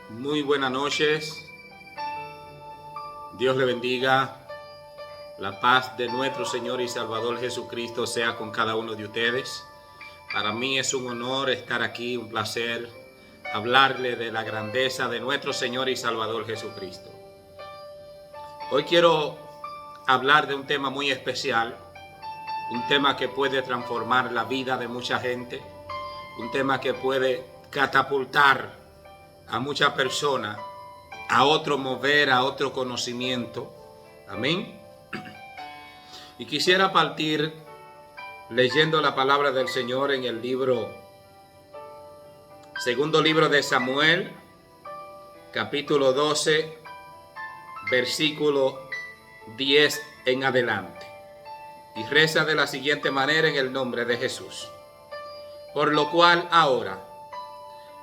Muy buenas noches. Dios le bendiga. La paz de nuestro Señor y Salvador Jesucristo sea con cada uno de ustedes. Para mí es un honor estar aquí, un placer hablarle de la grandeza de nuestro Señor y Salvador Jesucristo. Hoy quiero hablar de un tema muy especial, un tema que puede transformar la vida de mucha gente, un tema que puede catapultar a muchas personas a otro mover, a otro conocimiento. Amén. Y quisiera partir leyendo la palabra del Señor en el segundo libro de Samuel, capítulo 12, versículo 10 en adelante. Y reza de la siguiente manera en el nombre de Jesús. Por lo cual ahora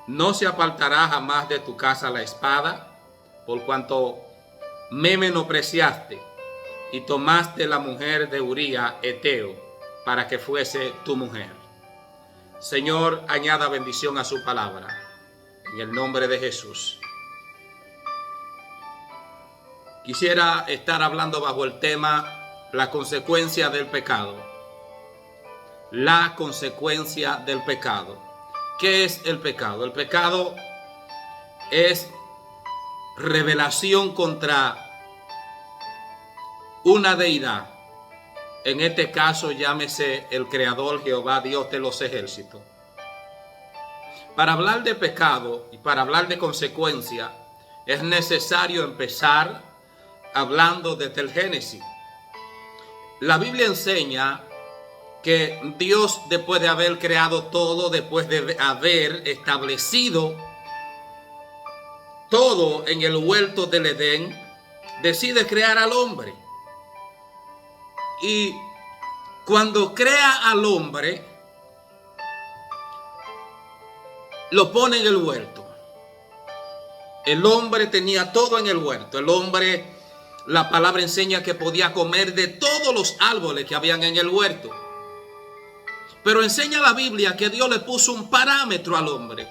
no se apartará jamás de tu casa la espada, por cuanto me menospreciaste y tomaste la mujer de Urías Eteo para que fuese tu mujer. Señor, añada bendición a su palabra, en el nombre de Jesús. Quisiera estar hablando bajo el tema la consecuencia del pecado. La consecuencia del pecado. ¿Qué es el pecado? El pecado es rebelación contra una deidad. En este caso, llámese el Creador, Jehová, Dios de los ejércitos. Para hablar de pecado y para hablar de consecuencia, es necesario empezar hablando desde el Génesis. La Biblia enseña que Dios, después de haber creado todo, después de haber establecido todo en el huerto del Edén, decide crear al hombre. Y cuando crea al hombre, lo pone en el huerto. El hombre tenía todo en el huerto. El hombre, la palabra enseña que podía comer de todos los árboles que habían en el huerto. Pero enseña la Biblia que Dios le puso un parámetro al hombre.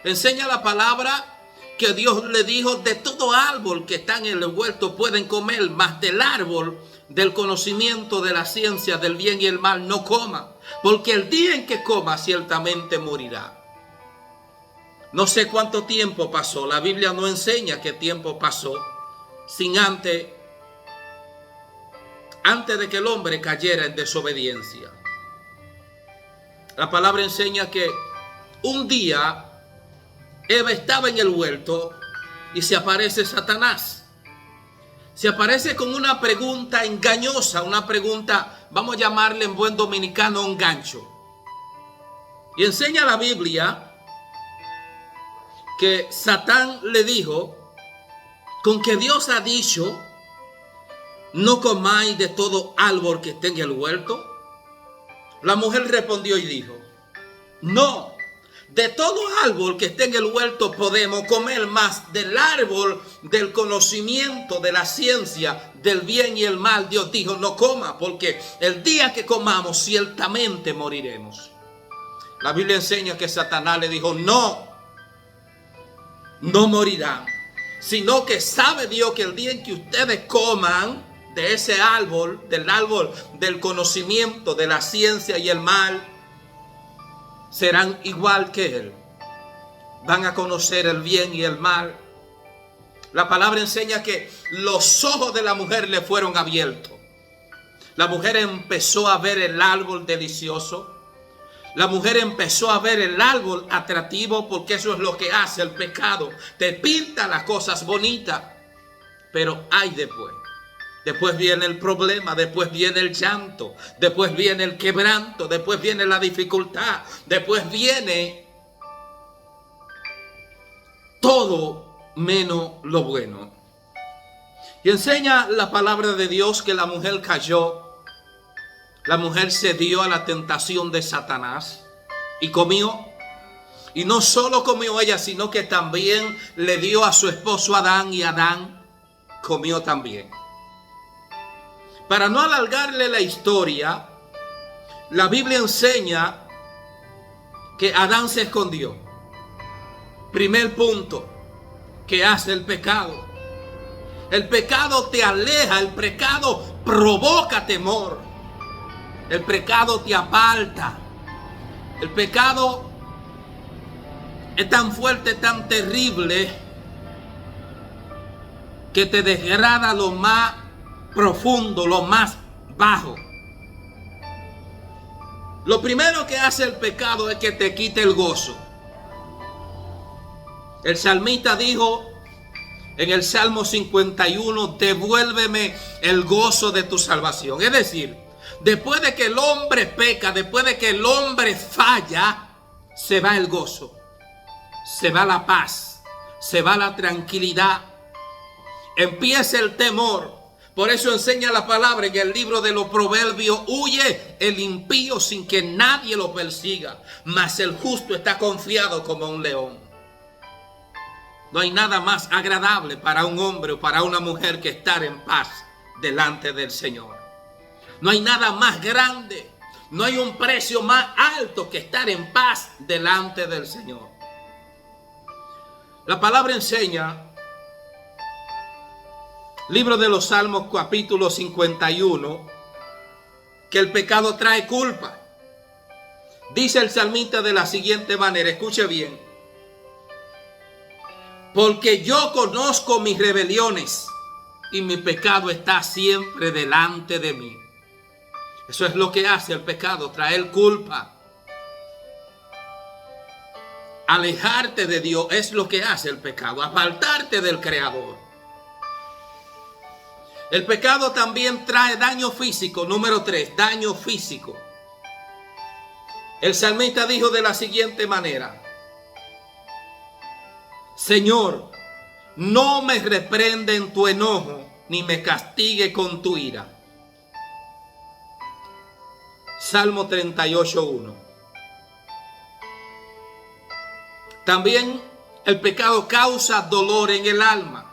Enseña la palabra que Dios le dijo: de todo árbol que está en el huerto pueden comer, mas del árbol del conocimiento de la ciencia del bien y el mal no coma, porque el día en que coma ciertamente morirá. No sé cuánto tiempo pasó. La Biblia no enseña qué tiempo pasó sin antes de que el hombre cayera en desobediencia. La palabra enseña que un día Eva estaba en el huerto y se aparece Satanás. Se aparece con una pregunta engañosa, una pregunta, vamos a llamarle en buen dominicano, un gancho. Y enseña la Biblia que Satán le dijo: con que Dios ha dicho, no comáis de todo árbol que esté en el huerto. La mujer respondió y dijo: no, de todo árbol que esté en el huerto podemos comer, más del árbol del conocimiento de la ciencia del bien y el mal Dios dijo no coma, porque el día que comamos ciertamente moriremos. La Biblia enseña que Satanás le dijo: no morirán, sino que sabe Dios que el día en que ustedes coman de ese árbol, del árbol del conocimiento de la ciencia y el mal, serán igual que él. Van a conocer el bien y el mal. La palabra enseña que los ojos de la mujer le fueron abiertos. La mujer empezó a ver el árbol delicioso. La mujer empezó a ver el árbol atractivo, porque eso es lo que hace el pecado. Te pinta las cosas bonitas, pero hay después. Después viene el problema, después viene el llanto, después viene el quebranto, después viene la dificultad, después viene todo menos lo bueno. Y enseña la palabra de Dios que la mujer cayó, la mujer cedió a la tentación de Satanás y comió. Y no solo comió ella, sino que también le dio a su esposo Adán, y Adán comió también. Para no alargarle la historia, la Biblia enseña que Adán se escondió. Primer punto. que hace el pecado. El pecado te aleja, el pecado provoca temor. El pecado te aparta. El pecado es tan fuerte, tan terrible, que te degrada lo más profundo, lo más bajo. Lo primero que hace el pecado es que te quite el gozo. El salmista dijo en el Salmo 51, devuélveme el gozo de tu salvación. Es decir, después de que el hombre peca, después de que el hombre falla, se va el gozo, se va la paz, se va la tranquilidad, empieza el temor. Por eso enseña la palabra en el libro de los Proverbios: huye el impío sin que nadie lo persiga, mas el justo está confiado como un león. No hay nada más agradable para un hombre o para una mujer que estar en paz delante del Señor. No hay nada más grande, no hay un precio más alto que estar en paz delante del Señor. La palabra enseña, libro de los Salmos, capítulo 51, que el pecado trae culpa. Dice el salmista de la siguiente manera, escuche bien: porque yo conozco mis rebeliones y mi pecado está siempre delante de mí. Eso es lo que hace el pecado, traer culpa. Alejarte de Dios es lo que hace el pecado, apartarte del Creador. El pecado también trae daño físico. Número 3, daño físico. El salmista dijo de la siguiente manera: Señor, no me reprende en tu enojo, ni me castigue con tu ira. Salmo 38:1. También el pecado causa dolor en el alma.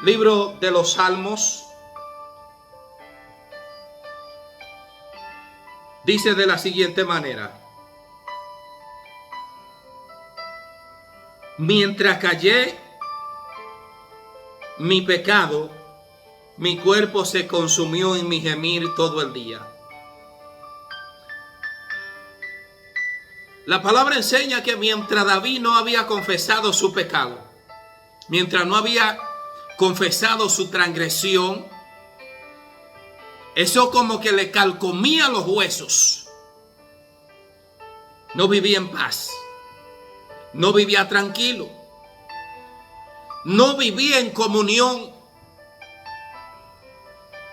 Libro de los Salmos dice de la siguiente manera: mientras callé mi pecado, mi cuerpo se consumió en mi gemir todo el día. La palabra enseña que mientras David no había confesado su pecado, mientras no había confesado su transgresión, eso como que le calcomía los huesos. No vivía en paz, no vivía tranquilo, no vivía en comunión.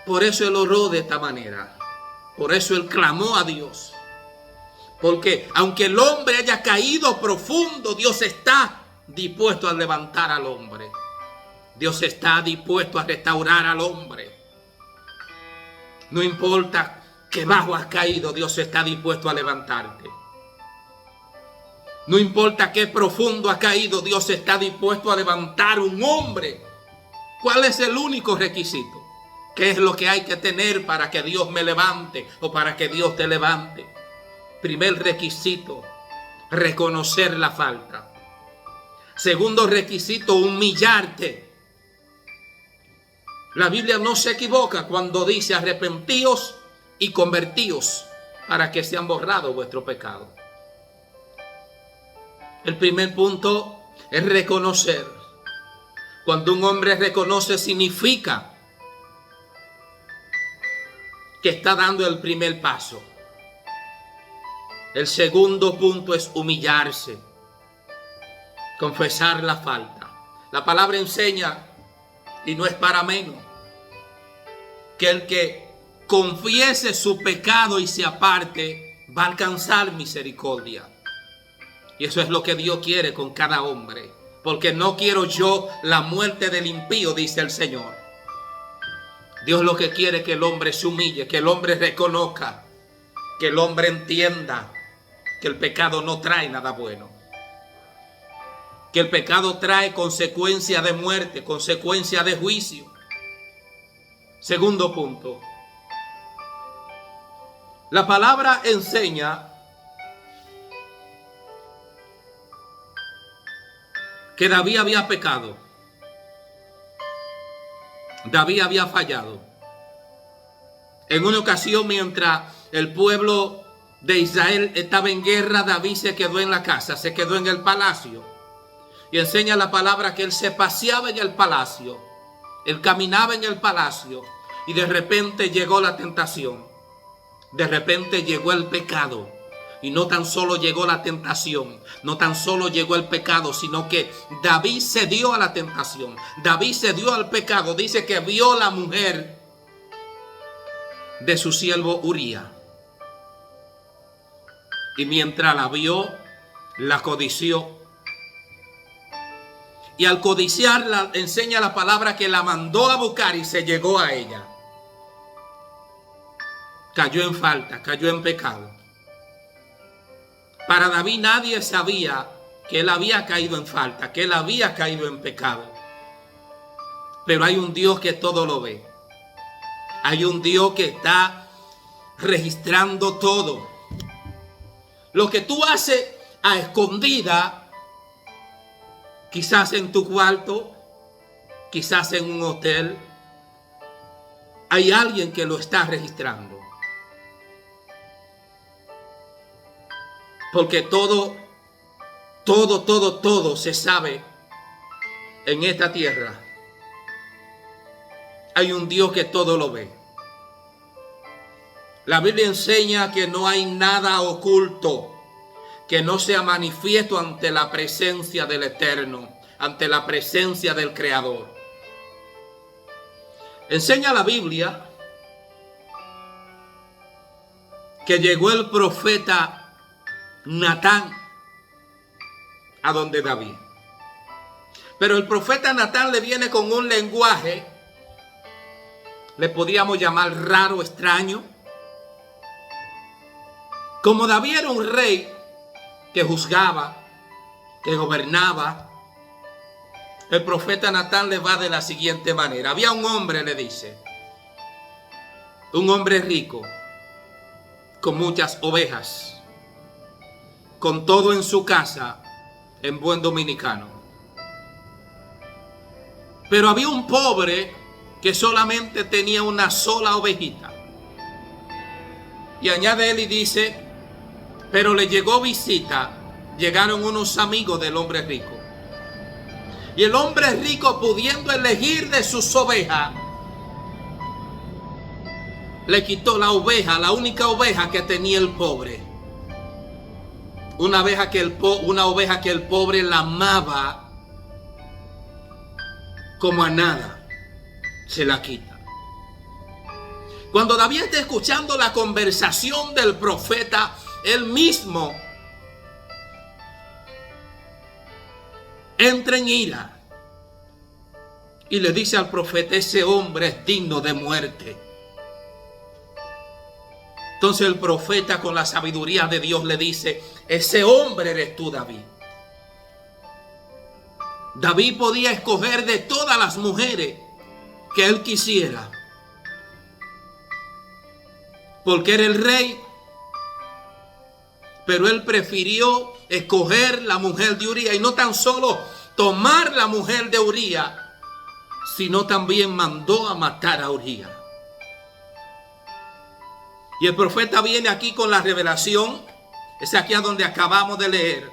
Por eso él oró de esta manera, por eso él clamó a Dios. Porque aunque el hombre haya caído profundo, Dios está dispuesto a levantar al hombre. Dios está dispuesto a restaurar al hombre. No importa qué bajo has caído, Dios está dispuesto a levantarte. No importa qué profundo has caído, Dios está dispuesto a levantar un hombre. ¿Cuál es el único requisito? ¿Qué es lo que hay que tener para que Dios me levante o para que Dios te levante? Primer requisito, reconocer la falta. Segundo requisito, humillarte. La Biblia no se equivoca cuando dice: arrepentíos y convertíos para que sean borrados vuestros pecados. El primer punto es reconocer. Cuando un hombre reconoce, significa que está dando el primer paso. El segundo punto es humillarse, confesar la falta. La palabra enseña, y no es para menos, que el que confiese su pecado y se aparte va a alcanzar misericordia. Y eso es lo que Dios quiere con cada hombre. Porque no quiero yo la muerte del impío, dice el Señor. Dios lo que quiere es que el hombre se humille, que el hombre reconozca, que el hombre entienda que el pecado no trae nada bueno. Que el pecado trae consecuencia de muerte, consecuencia de juicio. Segundo punto. La palabra enseña que David había pecado. David había fallado. En una ocasión, mientras el pueblo de Israel estaba en guerra, David se quedó en la casa, se quedó en el palacio. Y enseña la palabra que él se paseaba en el palacio. Él caminaba en el palacio y de repente llegó la tentación. De repente llegó el pecado. Y no tan solo llegó la tentación, no tan solo llegó el pecado, sino que David se dio a la tentación. David se dio al pecado. Dice que vio la mujer de su siervo Urías. Y mientras la vio, la codició. Y al codiciarla, enseña la palabra que la mandó a buscar y se llegó a ella. Cayó en falta, cayó en pecado. Para David nadie sabía que él había caído en falta, que él había caído en pecado. Pero hay un Dios que todo lo ve. Hay un Dios que está registrando todo. Lo que tú haces a escondida, quizás en tu cuarto, quizás en un hotel, hay alguien que lo está registrando. Porque todo se sabe en esta tierra. Hay un Dios que todo lo ve. La Biblia enseña que no hay nada oculto que no sea manifiesto ante la presencia del Eterno, ante la presencia del Creador. Enseña la Biblia que llegó el profeta Natán a donde David. Pero el profeta Natán le viene con un lenguaje, le podíamos llamar raro, extraño. Como David era un rey que juzgaba, que gobernaba, el profeta Natán le va de la siguiente manera. Había un hombre, le dice, un hombre rico, con muchas ovejas, con todo en su casa, en buen dominicano. Pero había un pobre que solamente tenía una sola ovejita. Y añade él y dice, pero le llegó visita, llegaron unos amigos del hombre rico. Y el hombre rico, pudiendo elegir de sus ovejas, le quitó la oveja, la única oveja que tenía el pobre. Una oveja que el pobre la amaba como a nada, se la quita. Cuando David está escuchando la conversación del profeta, él mismo entra en ira y le dice al profeta, ese hombre es digno de muerte. Entonces el profeta, con la sabiduría de Dios, le dice, ese hombre eres tú, David. David podía escoger de todas las mujeres que él quisiera, porque era el rey. Pero él prefirió escoger la mujer de Urías, y no tan solo tomar la mujer de Urías, sino también mandó a matar a Urías. Y el profeta viene aquí con la revelación, es aquí a donde acabamos de leer.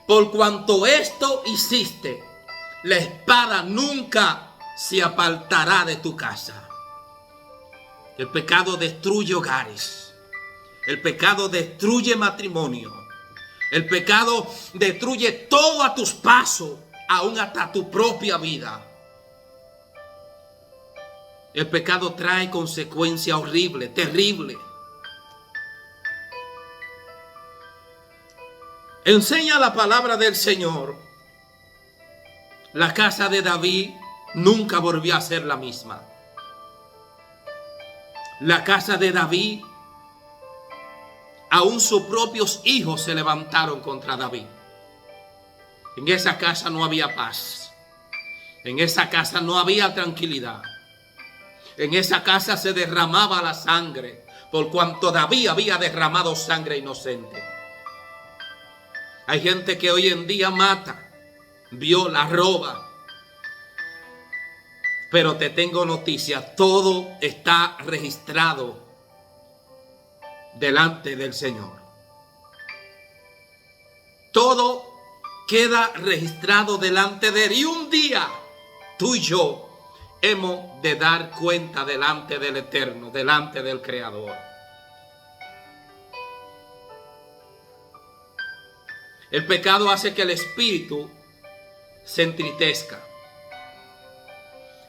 Por cuanto esto hiciste, la espada nunca se apartará de tu casa. El pecado destruye hogares. El pecado destruye matrimonio. El pecado destruye todo a tus pasos, aún hasta tu propia vida. El pecado trae consecuencias horribles, terribles. Enseña la palabra del Señor. La casa de David nunca volvió a ser la misma. La casa de David, aún sus propios hijos se levantaron contra David. En esa casa no había paz. En esa casa no había tranquilidad. En esa casa se derramaba la sangre, por cuanto David había derramado sangre inocente. Hay gente que hoy en día mata. viola, roba. Pero te tengo noticia, todo está registrado delante del Señor. Todo queda registrado delante de Él. Y un día tú y yo hemos de dar cuenta delante del Eterno, delante del Creador. El pecado hace que el espíritu se entristezca.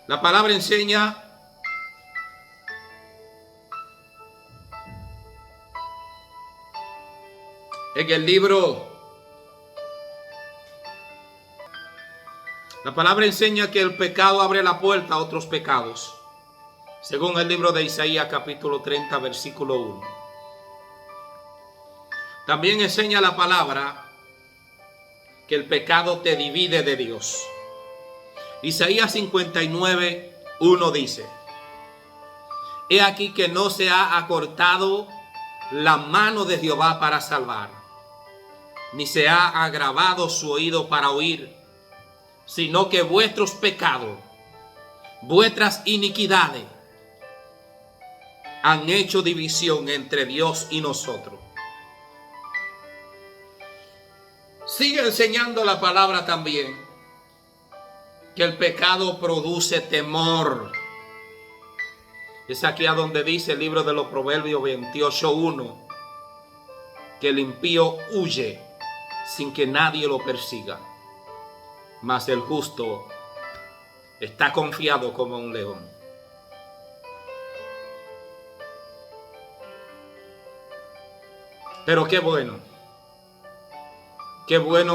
La palabra enseña en el libro, la palabra enseña que el pecado abre la puerta a otros pecados, según el libro de Isaías capítulo 30 versículo 1. También enseña la palabra que el pecado te divide de Dios. Isaías 59, 1 dice: He aquí que no se ha acortado la mano de Jehová para salvar, ni se ha agravado su oído para oír, sino que vuestros pecados, vuestras iniquidades, han hecho división entre Dios y nosotros. Sigue enseñando la palabra también que el pecado produce temor. Es aquí a donde dice el libro de los Proverbios 28:1 que el impío huye sin que nadie lo persiga, mas el justo está confiado como un león. Pero qué bueno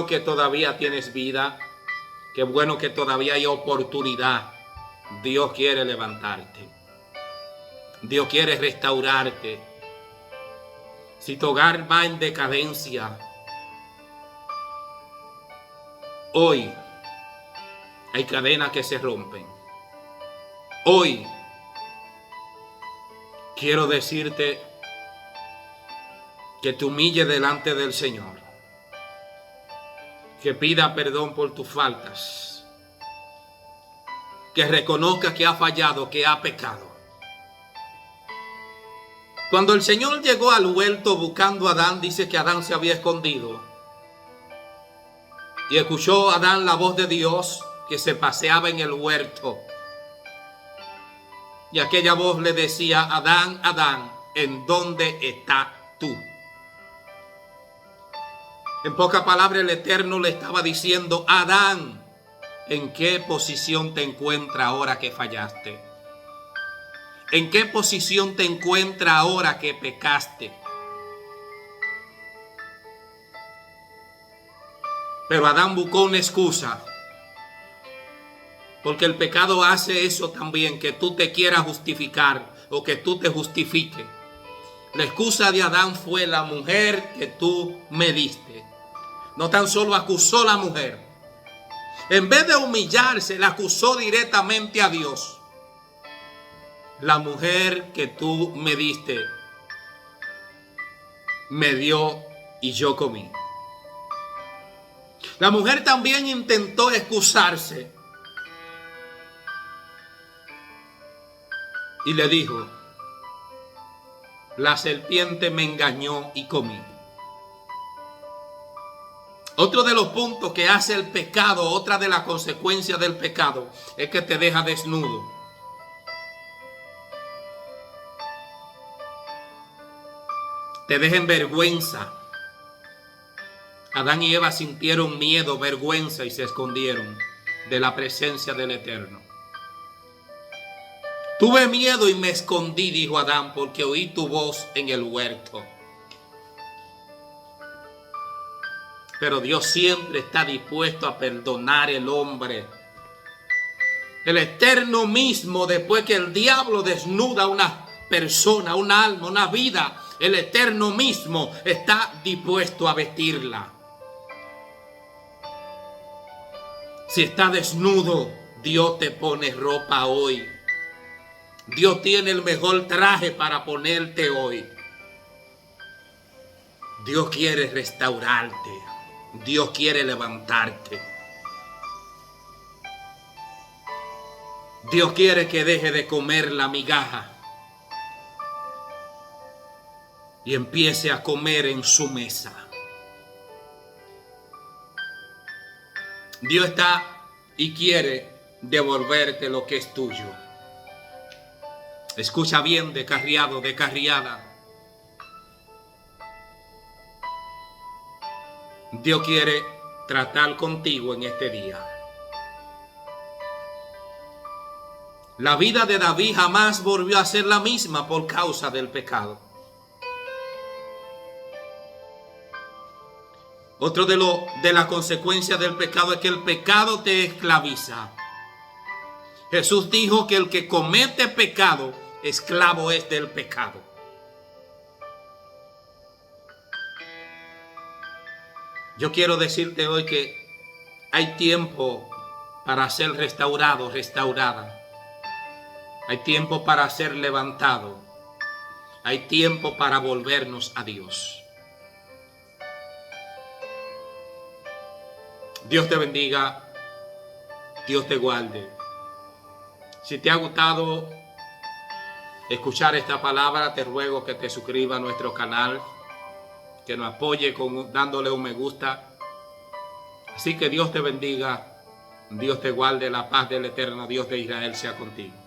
que todavía tienes vida. Qué bueno que todavía hay oportunidad. Dios quiere levantarte. Dios quiere restaurarte. Si tu hogar va en decadencia, hoy hay cadenas que se rompen. Hoy quiero decirte que te humilles delante del Señor, que pida perdón por tus faltas, que reconozca que ha fallado, que ha pecado. Cuando el Señor llegó al huerto buscando a Adán, dice que Adán se había escondido. Y escuchó Adán la voz de Dios que se paseaba en el huerto. Y aquella voz le decía: Adán, Adán, ¿en dónde estás tú? En pocas palabras, el Eterno le estaba diciendo: Adán, ¿en qué posición te encuentras ahora que fallaste? ¿En qué posición te encuentras ahora que pecaste? Pero Adán buscó una excusa, porque el pecado hace eso también, que tú te quieras justificar o que tú te justifiques. La excusa de Adán fue: la mujer que tú me diste. No tan solo acusó a la mujer, en vez de humillarse, la acusó directamente a Dios. La mujer que tú me diste, me dio y yo comí. La mujer también intentó excusarse y le dijo: la serpiente me engañó y comí. Otro de los puntos que hace el pecado, otra de las consecuencias del pecado, es que te deja desnudo. Te deja en vergüenza. Adán y Eva sintieron miedo, vergüenza y se escondieron de la presencia del Eterno. Tuve miedo y me escondí, dijo Adán, porque oí tu voz en el huerto. Pero Dios siempre está dispuesto a perdonar al hombre. El Eterno mismo, después que el diablo desnuda a una persona, un alma, una vida, el Eterno mismo está dispuesto a vestirla. Si está desnudo, Dios te pone ropa hoy. Dios tiene el mejor traje para ponerte hoy. Dios quiere restaurarte. Dios quiere levantarte. Dios quiere que deje de comer la migaja y empiece a comer en su mesa. Dios está y quiere devolverte lo que es tuyo. Escucha bien, descarriado, descarriada. Dios quiere tratar contigo en este día. La vida de David jamás volvió a ser la misma por causa del pecado. Otro de las consecuencias del pecado es que el pecado te esclaviza. Jesús dijo que el que comete pecado, esclavo es del pecado. Yo quiero decirte hoy que hay tiempo para ser restaurado, restaurada. Hay tiempo para ser levantado. Hay tiempo para volvernos a Dios. Dios te bendiga. Dios te guarde. Si te ha gustado escuchar esta palabra, te ruego que te suscribas a nuestro canal, que nos apoye dándole un me gusta. Así que Dios te bendiga, Dios te guarde, la paz del eterno Dios de Israel sea contigo.